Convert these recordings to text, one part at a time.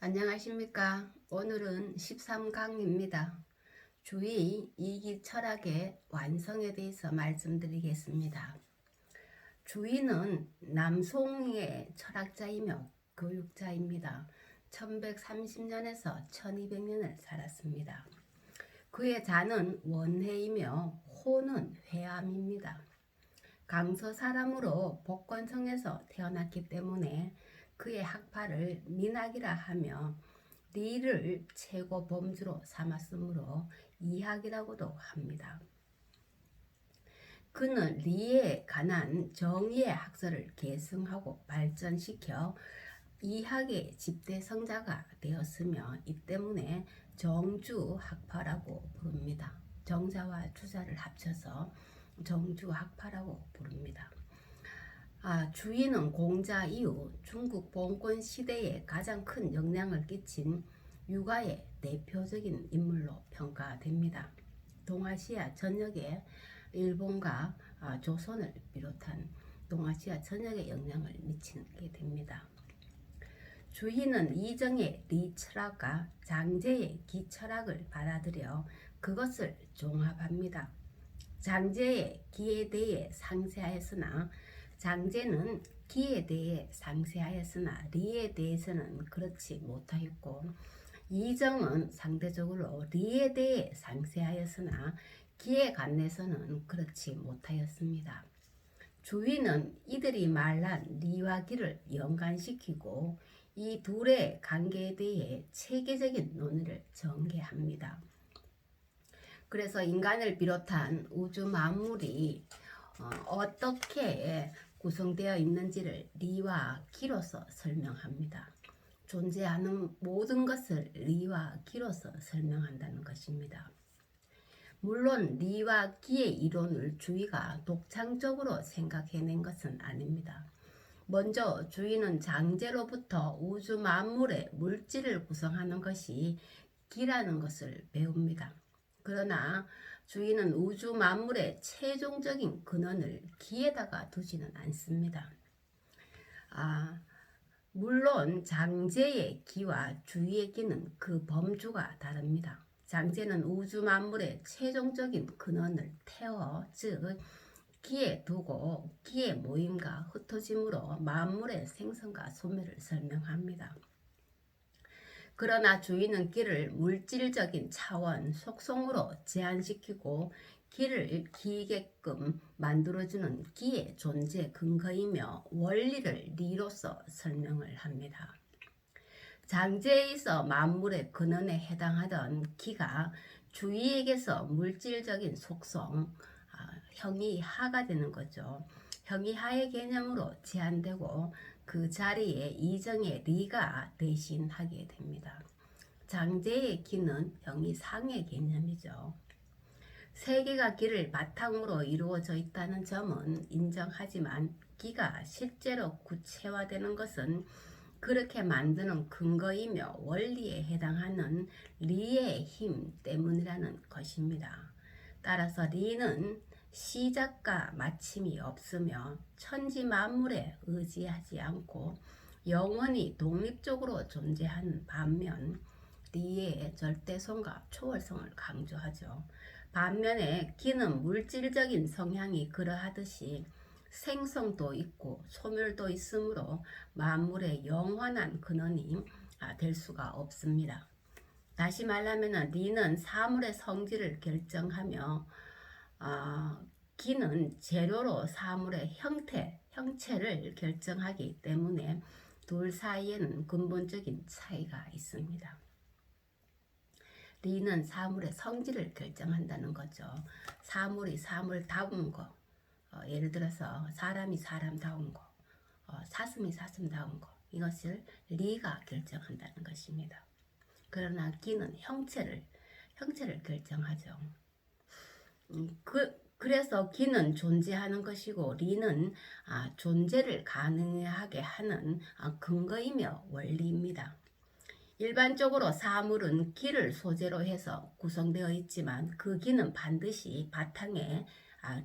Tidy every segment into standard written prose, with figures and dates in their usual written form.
안녕하십니까. 오늘은 13강입니다. 주의, 이기, 철학의 완성에 대해서 말씀드리겠습니다. 주의는 남송의 철학자이며 교육자입니다. 1130년에서 1200년을 살았습니다. 그의 자는 원해이며 호는 회암입니다. 강서 사람으로 복건성에서 태어났기 때문에 그의 학파를 민학이라 하며 리를 최고 범주로 삼았으므로 이학이라고도 합니다. 그는 리에 관한 정의의 학설을 계승하고 발전시켜 이학의 집대성자가 되었으며 이 때문에 정주학파라고 부릅니다. 정자와 주자를 합쳐서 정주학파라고 부릅니다. 주의는 공자 이후 중국 봉건 시대에 가장 큰 영향을 끼친 유가의 대표적인 인물로 평가됩니다. 동아시아 전역에 일본과 조선을 비롯한 동아시아 전역에 영향을 미치게 됩니다. 주의는 이정의 리철학과 장제의 기철학을 받아들여 그것을 종합합니다. 장제의 기에 대해 상세하였으나 장제는 기에 대해 상세하였으나 리에 대해서는 그렇지 못하였고 이정은 상대적으로 리에 대해 상세하였으나 기에 관해서는 그렇지 못하였습니다. 주의는 이들이 말한 리와 기를 연관시키고 이 둘의 관계에 대해 체계적인 논의를 전개합니다. 그래서 인간을 비롯한 우주 만물이 어떻게 구성되어 있는지를 리와 기로서 설명합니다. 존재하는 모든 것을 리와 기로서 설명한다는 것입니다. 물론 리와 기의 이론을 주의가 독창적으로 생각해낸 것은 아닙니다. 먼저 주의는 장제로부터 우주 만물의 물질을 구성하는 것이 기라는 것을 배웁니다. 그러나 주의는 우주 만물의 최종적인 근원을 기에다가 두지는 않습니다. 물론 장제의 기와 주의의 기는 그 범주가 다릅니다. 장제는 우주 만물의 최종적인 근원을 태워 즉 기에 두고 기의 모임과 흩어짐으로 만물의 생성과 소멸을 설명합니다. 그러나 주의는 기를 물질적인 차원, 속성으로 제한시키고 기를 기게끔 만들어주는 기의 존재 근거이며 원리를 리로서 설명을 합니다. 장제에 있어 만물의 근원에 해당하던 기가 주의에게서 물질적인 속성, 형이하가 되는 거죠. 형이하의 개념으로 제한되고 그 자리에 이정의 리가 대신하게 됩니다. 장제의 기는 형이상의 개념이죠. 세계가 기를 바탕으로 이루어져 있다는 점은 인정하지만 기가 실제로 구체화되는 것은 그렇게 만드는 근거이며 원리에 해당하는 리의 힘 때문이라는 것입니다. 따라서 리는 시작과 마침이 없으며 천지 만물에 의지하지 않고 영원히 독립적으로 존재하는 반면 리의 절대성과 초월성을 강조하죠. 반면에 기는 물질적인 성향이 그러하듯이 생성도 있고 소멸도 있으므로 만물의 영원한 근원이 될 수가 없습니다. 다시 말하면 리는 사물의 성질을 결정하며 기는 재료로 사물의 형체를 결정하기 때문에 둘 사이에는 근본적인 차이가 있습니다. 리는 사물의 성질을 결정한다는 거죠. 사물이 사물다운 거, 예를 들어서 사람이 사람다운 거, 사슴이 사슴다운 거, 이것을 리가 결정한다는 것입니다. 그러나 기는 형체를 결정하죠. 그래서 기는 존재하는 것이고 리는 존재를 가능하게 하는 근거이며 원리입니다. 일반적으로 사물은 기를 소재로 해서 구성되어 있지만 그 기는 반드시 바탕에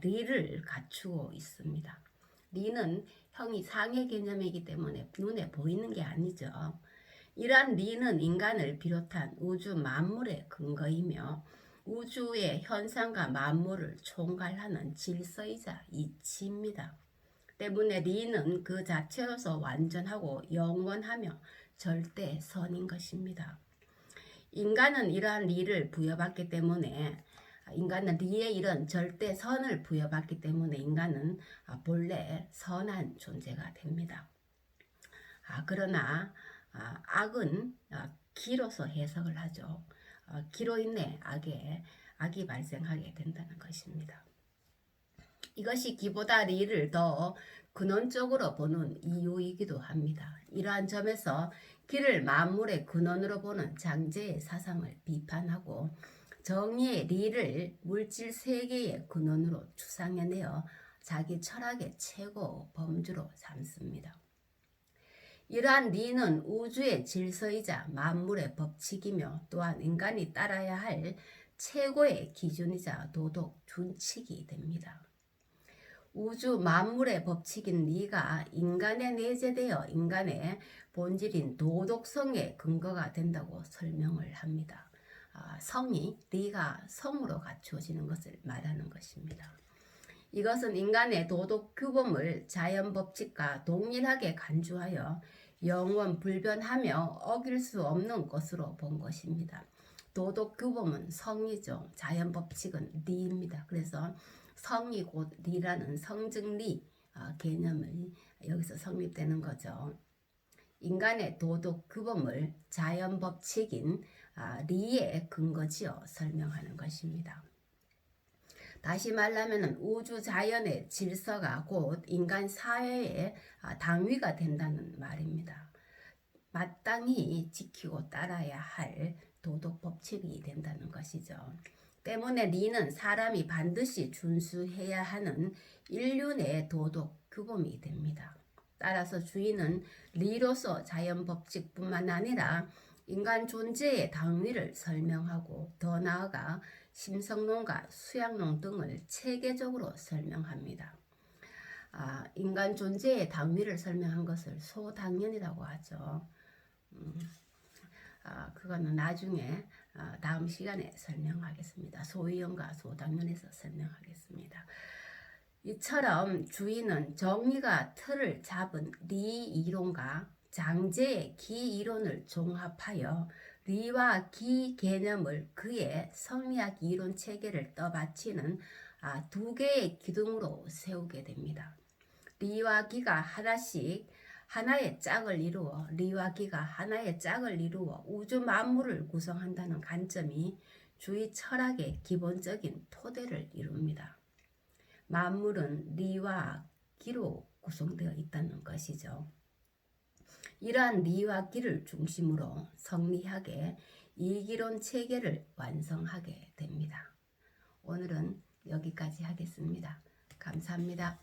리를 갖추고 있습니다. 리는 형이 상의 개념이기 때문에 눈에 보이는 게 아니죠. 이러한 리는 인간을 비롯한 우주 만물의 근거이며 우주의 현상과 만물을 총괄하는 질서이자 이치입니다. 때문에 리는 그 자체로서 완전하고 영원하며 절대 선인 것입니다. 인간은 이러한 리를 부여받기 때문에 인간은 리에 이런 절대 선을 부여받기 때문에 인간은 본래 선한 존재가 됩니다. 그러나 악은 기로서 해석을 하죠. 기로 인해 악이 발생하게 된다는 것입니다. 이것이 기보다 리를 더 근원적으로 보는 이유이기도 합니다. 이러한 점에서 기를 만물의 근원으로 보는 장제의 사상을 비판하고 정의의 리를 물질 세계의 근원으로 추상해내어 자기 철학의 최고 범주로 삼습니다. 이러한 리는 우주의 질서이자 만물의 법칙이며 또한 인간이 따라야 할 최고의 기준이자 도덕 준칙이 됩니다. 우주 만물의 법칙인 리가 인간에 내재되어 인간의 본질인 도덕성의 근거가 된다고 설명을 합니다. 성이 리가 성으로 갖추어지는 것을 말하는 것입니다. 이것은 인간의 도덕 규범을 자연 법칙과 동일하게 간주하여 영원 불변하며 어길 수 없는 것으로 본 것입니다. 도덕 규범은 성이죠. 자연 법칙은 리입니다. 그래서 성이 곧 리라는 성증리 개념이 여기서 성립되는 거죠. 인간의 도덕 규범을 자연 법칙인 리의 근거지어 설명하는 것입니다. 다시 말하면 우주 자연의 질서가 곧 인간 사회의 당위가 된다는 말입니다. 마땅히 지키고 따라야 할 도덕 법칙이 된다는 것이죠. 때문에 리는 사람이 반드시 준수해야 하는 인륜의 도덕 규범이 됩니다. 따라서 주인은 리로서 자연 법칙뿐만 아니라 인간 존재의 당위를 설명하고 더 나아가 심성론과 수양론 등을 체계적으로 설명합니다. 인간 존재의 당위를 설명한 것을 소당연이라고 하죠. 그거는 나중에 다음 시간에 설명하겠습니다. 소위원과 소당연에서 설명하겠습니다. 이처럼 주인은 정의가 틀을 잡은 리 이론과 장제의 기 이론을 종합하여 리와 기 개념을 그의 성리학 이론 체계를 떠받치는 두 개의 기둥으로 세우게 됩니다. 리와 기가 하나의 짝을 이루어 리와 기가 하나의 짝을 이루어 우주 만물을 구성한다는 관점이 주의 철학의 기본적인 토대를 이룹니다. 만물은 리와 기로 구성되어 있다는 것이죠. 이러한 리와 기를 중심으로 성리학의 이기론 체계를 완성하게 됩니다. 오늘은 여기까지 하겠습니다. 감사합니다.